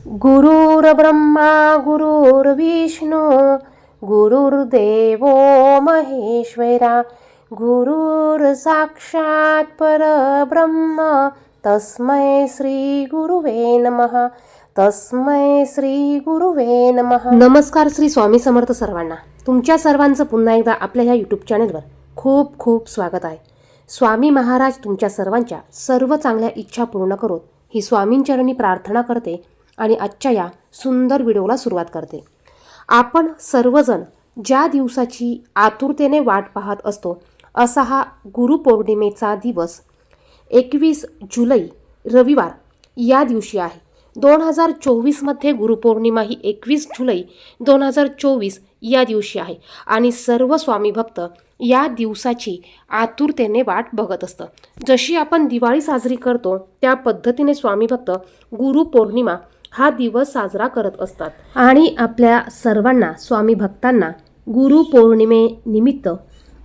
गुरुर्ब्रह्मा गुरुर्विष्णू गुरुर्देवो महेश्वरा गुरुर्साक्षात् परब्रह्म तस्मै श्री गुरुवे नमः. नमस्कार. श्री स्वामी समर्थ सर्वांना. तुमच्या सर्वांचं पुन्हा एकदा आपल्या ह्या यूट्यूब चॅनलवर खूप खूप स्वागत आहे. स्वामी महाराज तुमच्या सर्वांच्या सर्व चांगल्या इच्छा पूर्ण करोत ही स्वामींचरणी प्रार्थना करते आणि आजच्या या सुंदर व्हिडिओला सुरुवात करते. आपण सर्वजण ज्या दिवसाची आतुरतेने वाट पाहत असतो असा हा गुरुपौर्णिमेचा दिवस 21 जुलै रविवार या दिवशी आहे. 2024 मध्ये गुरुपौर्णिमा ही 21 जुलै 2024 या दिवशी आहे आणि सर्व स्वामी भक्त या दिवसाची आतुरतेने वाट बघत असतं. जशी आपण दिवाळी साजरी करतो त्या पद्धतीने स्वामी भक्त गुरुपौर्णिमा हा दिवस साजरा करत असतात. आणि आपल्या सर्वांना स्वामी भक्तांना गुरुपौर्णिमेनिमित्त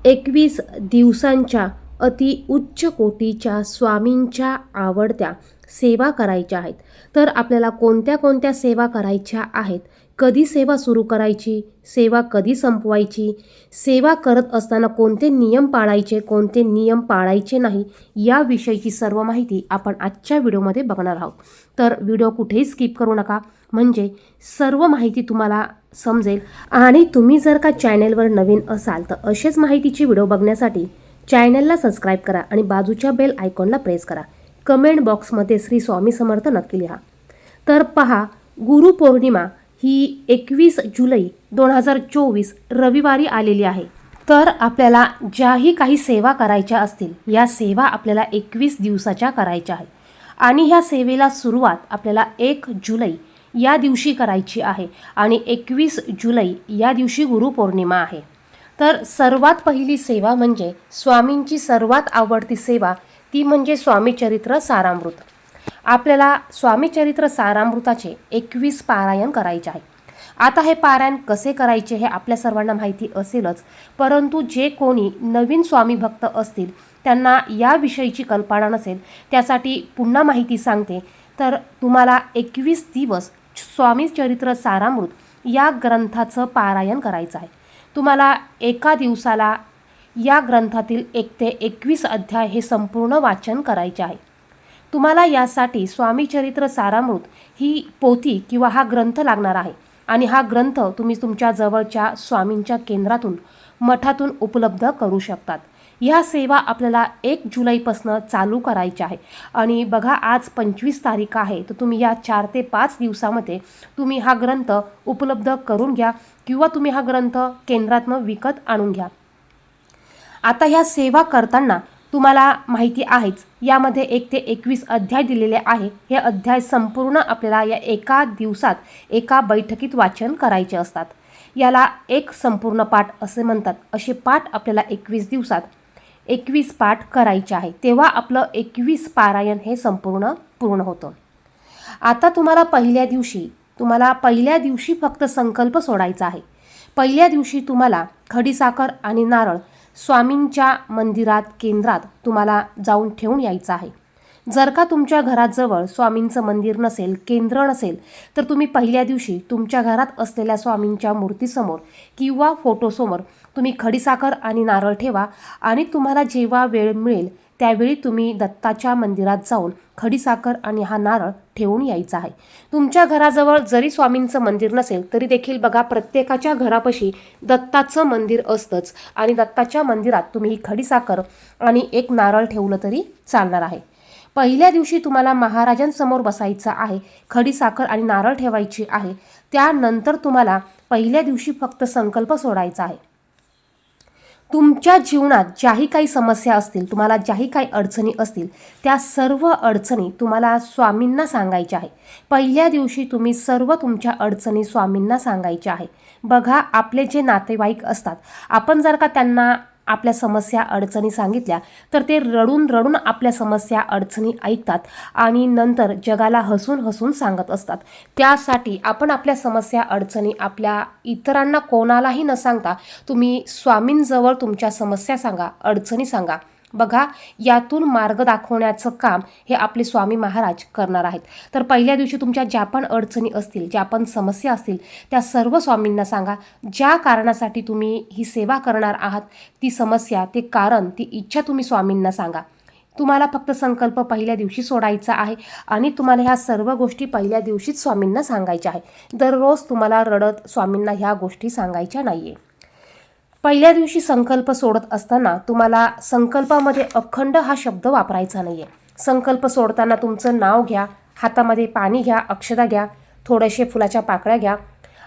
21 दिवसांच्या अति उच्च कोटीच्या स्वामींच्या आवडत्या सेवा करायच्या आहेत. तर आपल्याला कोणत्या कोणत्या सेवा करायच्या आहेत, कधी सेवा सुरू करायची, सेवा कधी संपवायची, सेवा करत असताना कोणते नियम पाळायचे, कोणते नियम पाळायचे नाही, याविषयीची सर्व माहिती आपण आजच्या व्हिडिओमध्ये बघणार आहोत. तर व्हिडिओ कुठेही स्किप करू नका, म्हणजे सर्व माहिती तुम्हाला समजेल. आणि तुम्ही जर का चॅनलवर नवीन असाल तर असेच माहितीचे व्हिडिओ बघण्यासाठी चॅनलला सबस्क्राईब करा आणि बाजूच्या बेल आयकॉनला प्रेस करा. कमेंट बॉक्समध्ये श्री स्वामी समर्थ नक्की लिहा. तर पहा, गुरुपौर्णिमा ही 21 जुलै 2024 रविवारी आलेली आहे. तर आपल्याला ज्याही काही सेवा करायच्या असतील या सेवा आपल्याला 21 दिवसाच्या करायच्या आहेत. आणि ह्या सेवेला सुरुवात आपल्याला 1 जुलै या दिवशी करायची आहे आणि 21 जुलै या दिवशी गुरुपौर्णिमा आहे. तर सर्वात पहिली सेवा म्हणजे स्वामींची सर्वात आवडती सेवा ती म्हणजे स्वामीचरित्र सारामृत. आपल्याला स्वामीचरित्र सारामृताचे 21 पारायण करायचे आहे. आता हे पारायण कसे करायचे हे आपल्या सर्वांना माहिती असेलच, परंतु जे कोणी नवीन स्वामी भक्त असतील त्यांना याविषयीची कल्पना नसेल त्यासाठी पुन्हा माहिती सांगते. तर तुम्हाला 21 दिवस स्वामीचरित्र सारामृत या ग्रंथाचं पारायण करायचं आहे. तुम्हाला एका दिवसाला या ग्रंथातील 1 ते 21 अध्याय हे संपूर्ण वाचन करायचे आहे. तुम्हाला यासाठी स्वामीचरित्र सारामृत ही पोथी किंवा हा ग्रंथ लागणार आहे आणि हा ग्रंथ तुम्ही तुमच्या जवळच्या स्वामींच्या केंद्रातून मठातून उपलब्ध करू शकतात. ह्या सेवा आपल्याला 1 जुलैपासून चालू करायच्या आहे. आणि बघा, आज 25 तारीख आहे, तर तुम्ही या 4 ते 5 दिवसामध्ये तुम्ही हा ग्रंथ उपलब्ध करून घ्या किंवा तुम्ही हा ग्रंथ केंद्रातून विकत आणून घ्या. आता ह्या सेवा करताना तुम्हाला माहिती आहेच, यामध्ये 1 ते 21 अध्याय दिलेले आहे. हे अध्याय संपूर्ण आपल्याला या एका दिवसात एका बैठकीत वाचन करायचे असतात. याला एक संपूर्ण पाठ असे म्हणतात. असे पाठ आपल्याला 21 दिवसात 21 पाठ करायचे आहे, तेव्हा आपलं 21 पारायण हे पूर्ण होतं. आता तुम्हाला पहिल्या दिवशी फक्त संकल्प सोडायचा आहे. पहिल्या दिवशी तुम्हाला खडीसाखर आणि नारळ स्वामींच्या मंदिरात केंद्रात तुम्हाला जाऊन ठेवून यायचं आहे. जर का तुमच्या घराजवळ स्वामींचं मंदिर नसेल, केंद्र नसेल, तर तुम्ही पहिल्या दिवशी तुमच्या घरात असलेल्या स्वामींच्या मूर्तीसमोर किंवा फोटोसमोर तुम्ही खडीसाखर आणि नारळ ठेवा आणि तुम्हाला जेव्हा वेळ मिळेल त्यावेळी तुम्ही दत्ताच्या मंदिरात जाऊन खडीसाखर आणि हा नारळ ठेवून यायचा आहे. तुमच्या घराजवळ जरी स्वामींचं मंदिर नसेल तरी देखील बघा, प्रत्येकाच्या घरापाशी दत्ताचं मंदिर असतंच आणि दत्ताच्या मंदिरात तुम्ही ही खडीसाखर आणि एक नारळ ठेवलं तरी चालणार आहे. पहिल्या दिवशी तुम्हाला महाराजांसमोर बसायचं आहे, खडीसाखर आणि नारळ ठेवायची आहे. त्यानंतर तुम्हाला पहिल्या दिवशी फक्त संकल्प सोडायचा आहे. तुमच्या जीवनात ज्याही काही समस्या असतील, तुम्हाला ज्याही काही अडचणी असतील, त्या सर्व अडचणी तुम्हाला स्वामींना सांगायच्या आहे. पहिल्या दिवशी तुम्ही सर्व तुमच्या अडचणी स्वामींना सांगायच्या आहे. बघा, आपले जे नातेवाईक असतात, आपण जर का त्यांना आपल्या समस्या अडचणी सांगितल्या तर ते रडून रडून आपल्या समस्या अडचणी ऐकतात आणि नंतर जगाला हसून हसून सांगत असतात. त्यासाठी आपण आपल्या समस्या अडचणी आपल्या इतरांना कोणालाही न सांगता तुम्ही स्वामींजवळ तुमच्या समस्या सांगा, अडचणी सांगा बघा, यातून मार्ग दाखवण्याचं काम हे आपले स्वामी महाराज करणार आहेत. तर पहिल्या दिवशी तुमच्या ज्या पण अडचणी असतील, ज्या पण समस्या असतील, त्या सर्व स्वामींना सांगा. ज्या कारणासाठी तुम्ही ही सेवा करणार आहात, ती समस्या, ते कारण, ती इच्छा तुम्ही स्वामींना सांगा. तुम्हाला फक्त संकल्प पहिल्या दिवशी सोडायचा आहे आणि तुम्हाला ह्या सर्व गोष्टी पहिल्या दिवशीच स्वामींना सांगायच्या आहे. दररोज तुम्हाला रडत स्वामींना ह्या गोष्टी सांगायच्या नाही आहे. पहिल्या दिवशी संकल्प सोडत असताना तुम्हाला संकल्पामध्ये अखंड हा शब्द वापरायचा नाही आहे. संकल्प सोडताना तुमचं नाव घ्या, हातामध्ये पाणी घ्या, अक्षता घ्या, थोडेसे फुलाच्या पाकळ्या घ्या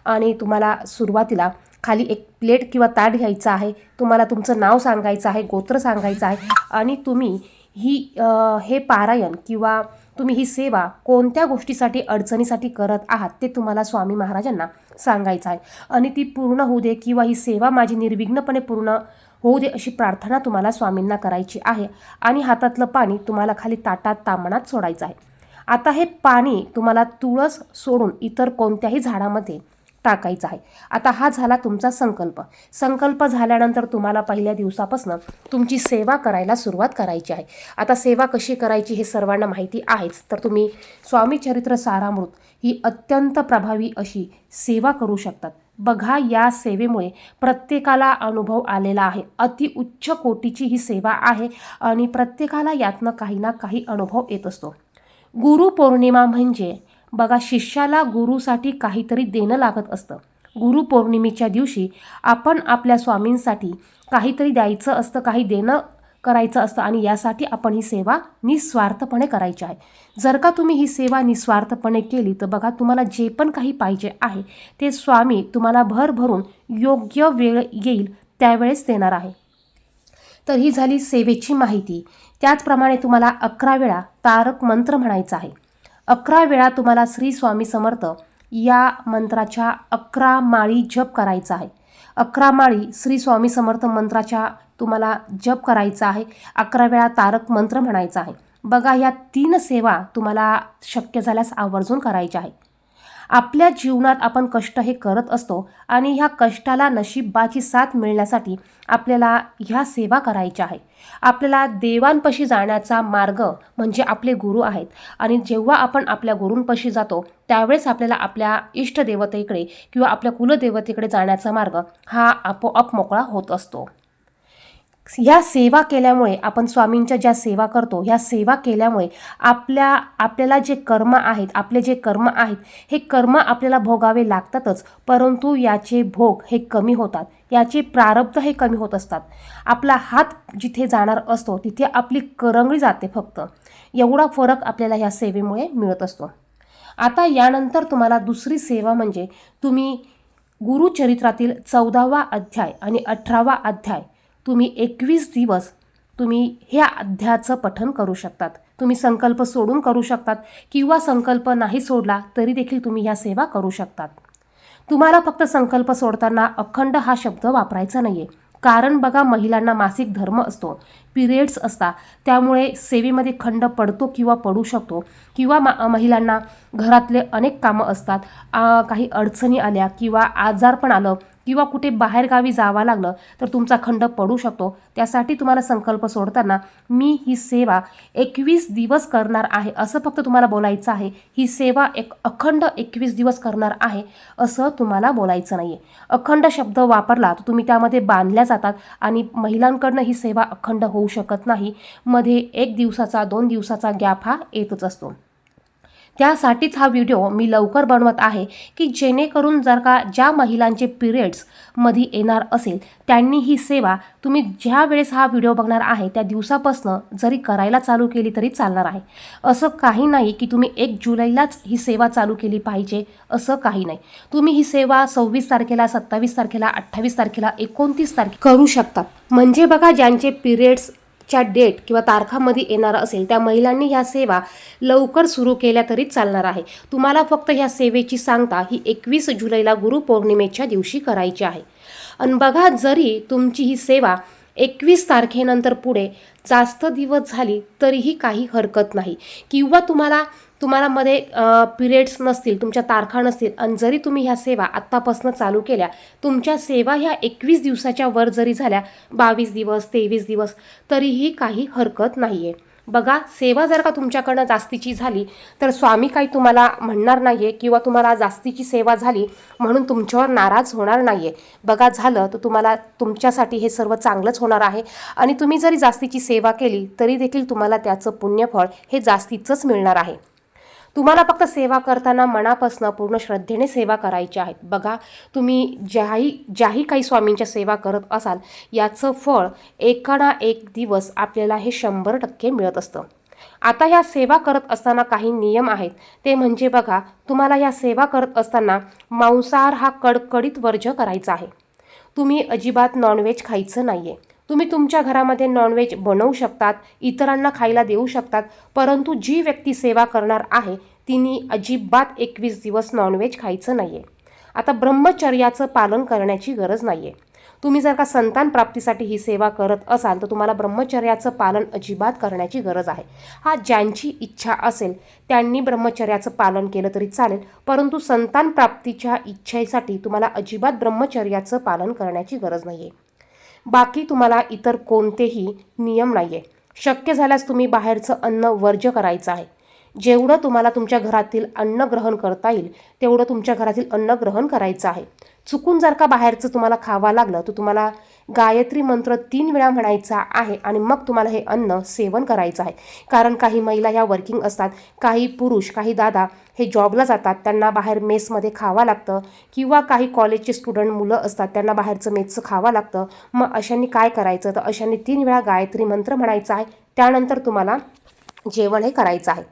आणि तुम्हाला सुरुवातीला खाली एक प्लेट किंवा ताट घ्यायचं आहे. तुम्हाला तुमचं नाव सांगायचं आहे, गोत्र सांगायचं आहे आणि तुम्ही हे पारायण किंवा तुम्ही ही सेवा कोणत्या गोष्टीसाठी, अडचणीसाठी करत आहात ते तुम्हाला स्वामी महाराजांना सांगायचं आहे आणि ती पूर्ण होऊ दे किंवा ही सेवा माझी निर्विघ्नपणे पूर्ण होऊ दे अशी प्रार्थना तुम्हाला स्वामींना करायची आहे. आणि हातातलं पाणी तुम्हाला खाली ताटात, ताम्हणात सोडायचं आहे. आता हे पाणी तुम्हाला तुळस सोडून इतर कोणत्याही झाडामध्ये टाकायचं आहे. आता हा झाला तुमचा संकल्प. संकल्प झाल्यानंतर तुम्हाला पहिल्या दिवसापासून तुमची सेवा करायला सुरुवात करायची आहे. आता सेवा कशी करायची हे सर्वांना माहिती आहेच, तर तुम्ही स्वामी चरित्र सारामृत ही अत्यंत प्रभावी अशी सेवा करू शकतात. बघा, या सेवेमुळे प्रत्येकाला अनुभव आलेला आहे. अतिउच्च कोटीची ही सेवा आहे आणि प्रत्येकाला यातनं काही ना काही अनुभव येत असतो. गुरुपौर्णिमा म्हणजे बघा, शिष्याला गुरुसाठी काहीतरी देणं लागत असतं. गुरुपौर्णिमेच्या दिवशी आपण आपल्या स्वामींसाठी काहीतरी द्यायचं असतं, काही देणं करायचं असतं आणि यासाठी आपण ही सेवा निस्वार्थपणे करायची आहे. जर का तुम्ही ही सेवा निस्वार्थपणे केली तर बघा, तुम्हाला जे पण काही पाहिजे आहे ते स्वामी तुम्हाला भरभरून योग्य वेळ येईल त्यावेळेस देणार आहे. तर ही झाली सेवेची माहिती. त्याचप्रमाणे तुम्हाला 11 वेळा तारक मंत्र म्हणायचा आहे. 11 वेळा तुम्हाला श्री स्वामी समर्थ या मंत्राच्या 11 माळी जप करायचा आहे. 11 माळी श्री स्वामी समर्थ मंत्राच्या तुम्हाला जप करायचा आहे. 11 वेळा तारक मंत्र म्हणायचा आहे. बघा, या 3 सेवा तुम्हाला शक्य झाल्यास आवर्जून करायच्या आहे. आपल्या जीवनात आपण कष्ट हे करत असतो आणि ह्या कष्टाला नशिबाची साथ मिळण्यासाठी आपल्याला ह्या सेवा करायच्या आहे. आपल्याला देवांपाशी जाण्याचा मार्ग म्हणजे आपले गुरु आहेत आणि जेव्हा आपण आपल्या गुरूंपाशी जातो त्यावेळेस आपल्याला आपल्या इष्टदेवतेकडे किंवा आपल्या कुलदेवतेकडे जाण्याचा मार्ग हा आपोआप मोकळा होत असतो. ह्या सेवा केल्यामुळे, आपण स्वामींच्या ज्या सेवा करतो ह्या सेवा केल्यामुळे आपल्याला जे कर्म आहेत, आपले जे कर्म आहेत, हे कर्म आपल्याला भोगावे लागतातच, परंतु याचे भोग हे कमी होतात, याचे प्रारब्ध हे कमी होत असतात. आपला हात जिथे जाणार असतो तिथे आपली करंगळी जाते फक्त. एवढा फरक आपल्याला ह्या सेवेमुळे मिळत असतो. आता यानंतर तुम्हाला दुसरी सेवा म्हणजे तुम्ही गुरुचरित्रातील 14वा अध्याय आणि 18वा अध्याय तुम्ही 21 दिवस तुम्ही ह्या अध्यायाचं पठण करू शकतात. तुम्ही संकल्प सोडून करू शकतात किंवा संकल्प नाही सोडला तरी देखील तुम्ही ह्या सेवा करू शकतात. तुम्हाला फक्त संकल्प सोडताना अखंड हा शब्द वापरायचा नाही आहे. कारण बघा, महिलांना मासिक धर्म असतो, पिरियड्स असतात, त्यामुळे सेवेमध्ये खंड पडतो किंवा पडू शकतो किंवा महिलांना घरातले अनेक कामं असतात, काही अडचणी आल्या किंवा आजारपण आलं किंवा कुठे बाहेरगावी जावं लागलं तर तुमचा खंड पडू शकतो. त्यासाठी तुम्हाला संकल्प सोडताना मी ही सेवा 21 दिवस करणार आहे असं फक्त तुम्हाला बोलायचं आहे. ही सेवा अखंड 21 दिवस करणार आहे असं तुम्हाला बोलायचं नाही आहे. अखंड शब्द वापरला तर तुम्ही त्यामध्ये बांधल्या जातात आणि महिलांकडनं ही सेवा अखंड होऊ शकत नाही. मध्ये 1 दिवसाचा 2 दिवसाचा गॅप हा येतच असतो. त्यासाठीच हा व्हिडिओ मी लवकर बनवत आहे की जेणेकरून जर का ज्या महिलांचे पिरियड्स मध्ये येणार असेल त्यांनी ही सेवा तुम्ही ज्या वेळेस हा व्हिडिओ बघणार आहे त्या दिवसापासून जरी करायला चालू केली तरी चालणार आहे. असं काही नाही की तुम्ही 1 जुलैलाच ही सेवा चालू केली पाहिजे, असं काही नाही. तुम्ही ही सेवा 26 तारखेला, 27 तारखेला, 28 तारखेला, 29 तारखेला करू शकता. म्हणजे बघा, ज्यांचे पिरियड्स च्या डेट किंवा तारखामध्ये येणार असेल त्या महिलांनी ह्या सेवा लवकर सुरू केल्या तरी चालणार आहे. तुम्हाला फक्त ह्या सेवेची सांगता ही 21 जुलैला गुरुपौर्णिमेच्या दिवशी करायची आहे. आणि बघा, जरी तुमची ही सेवा 21 तारखेनंतर पुढे जास्त दिवस झाली तरीही काही हरकत नाही किंवा तुम्हाला तुम्हाला मध्ये पिरियड्स नसतील, तुमच्या तारखा नसतील आणि जरी तुम्ही ह्या सेवा आत्तापासून चालू केल्या, तुमच्या सेवा ह्या 21 दिवसाच्या वर जरी झाल्या, 22 दिवस 23 दिवस, तरीही काही हरकत नाही आहे. बघा, सेवा जर का तुमच्याकडनं जास्तीची झाली तर स्वामी काही तुम्हाला म्हणणार नाही आहे किंवा तुम्हाला जास्तीची सेवा झाली म्हणून तुमच्यावर नाराज होणार नाही आहे. बघा, झालं तर तुम्हाला तुमच्यासाठी हे सर्व चांगलंच होणार आहे आणि तुम्ही जरी जास्तीची सेवा केली तरी देखील तुम्हाला त्याचं पुण्यफळ हे जास्तीचंच मिळणार आहे. तुम्हाला फक्त सेवा करताना मनापासून पूर्ण श्रद्धेने सेवा करायची आहे. बघा, तुम्ही ज्याही काही स्वामींच्या सेवा करत असाल याचं फळ एका एक दिवस आपल्याला हे 100% मिळत असतं. आता ह्या सेवा करत असताना काही नियम आहेत. ते म्हणजे बघा, तुम्हाला ह्या सेवा करत असताना मांसाहार हा कडकडीत वर्ज्य करायचा आहे. तुम्ही अजिबात नॉनव्हेज खायचं नाही आहे. तुम्ही तुमच्या घरामध्ये नॉनव्हेज बनवू शकतात, इतरांना खायला देऊ शकतात, परंतु जी व्यक्ती सेवा करणार आहे तिने अजिबात 21 दिवस नॉनव्हेज खायचं नाही आहे. आता ब्रह्मचर्याचं पालन करण्याची गरज नाही आहे. तुम्ही जर का संतान प्राप्तीसाठी ही सेवा करत असाल तर तुम्हाला ब्रह्मचर्याचं पालन अजिबात करण्याची गरज आहे. हा, ज्यांची इच्छा असेल त्यांनी ब्रह्मचर्याचं पालन केलं तरी चालेल, परंतु संतान प्राप्तीच्या इच्छेसाठी तुम्हाला अजिबात ब्रह्मचर्याचं पालन करण्याची गरज नाही आहे. बाकी तुम्हाला इतर कोणतेही नियम नाही आहे. शक्य झाल्यास तुम्ही बाहेरचं अन्न वर्ज्य करायचं आहे. जेवढं तुम्हाला तुमच्या घरातील अन्न ग्रहण करता येईल तेवढं तुमच्या घरातील अन्न ग्रहण करायचं आहे. चुकून जर का बाहेरचं तुम्हाला खावं लागलं तर तुम्हाला गायत्री मंत्र 3 वेळा म्हणायचा आहे आणि मग तुम्हाला हे अन्न सेवन करायचं आहे. कारण काही महिला या वर्किंग असतात, काही पुरुष, काही दादा हे जॉबला जातात, त्यांना बाहेर मेसमध्ये खावं लागतं, किंवा काही कॉलेजचे स्टुडंट मुलं असतात त्यांना बाहेरचं मेसचं खावं लागतं. मग अशांनी काय करायचं, तर अशांनी 3 वेळा गायत्री मंत्र म्हणायचा आहे. त्यानंतर तुम्हाला जेवण हे करायचं आहे.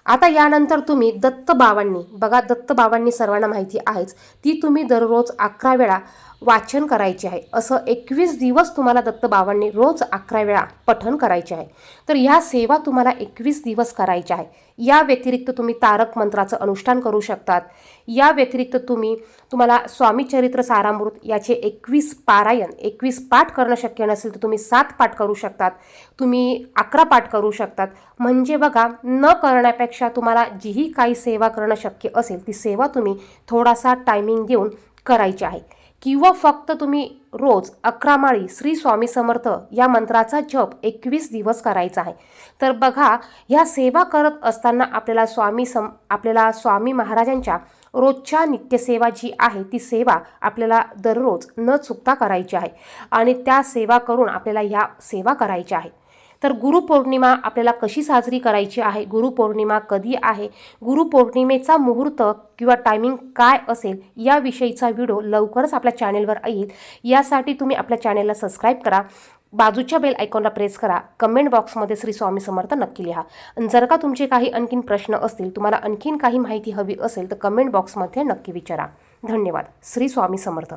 आता यानंतर तुम्ही दत्तबाबांनी, बघा दत्तबाबांनी सर्वांना माहिती आहेच, ती तुम्ही दररोज 11 वेळा वाचन करायचे आहे. असं 21 दिवस तुम्हाला दत्तबाबांनी रोज 11 वेळा पठण करायचे आहे. तर ह्या सेवा तुम्हाला 21 दिवस करायच्या आहे. या व्यतिरिक्त तुम्ही तारक मंत्राचं अनुष्ठान करू शकतात. या व्यतिरिक्त तुम्हाला स्वामी चरित्र सारामृत याचे 21 पारायण, 21 पाठ करणं शक्य नसेल तर तुम्ही 7 पाठ करू शकतात, तुम्ही 11 पाठ करू शकतात. म्हणजे बघा, न करण्यापेक्षा तुम्हाला जीही काही सेवा करणं शक्य असेल ती सेवा तुम्ही थोडासा टायमिंग देऊन करायची आहे. किंवा फक्त तुम्ही रोज 11 माळी श्री स्वामी समर्थ या मंत्राचा जप 21 दिवस करायचा आहे. तर बघा, ह्या सेवा करत असताना आपल्याला स्वामी महाराजांच्या रोजच्या नित्यसेवा जी आहे ती सेवा आपल्याला दररोज न चुकता करायची आहे आणि त्या सेवा करून आपल्याला ह्या सेवा करायच्या आहेत. तर गुरुपौर्णिमा आपल्याला कशी साजरी करायची आहे, गुरुपौर्णिमा कधी आहे, गुरुपौर्णिमेचा मुहूर्त किंवा टायमिंग काय असेल याविषयीचा व्हिडिओ लवकरच आपल्या चॅनेलवर येईल. यासाठी तुम्ही आपल्या चॅनेलला सबस्क्राईब करा, बाजूच्या बेल आयकॉनला प्रेस करा, कमेंट बॉक्समध्ये श्री स्वामी समर्थ नक्की लिहा. आणि जर का तुमचे काही आणखीन प्रश्न असतील, तुम्हाला आणखीन काही माहिती हवी असेल तर कमेंट बॉक्समध्ये नक्की विचारा. धन्यवाद. श्री स्वामी समर्थ.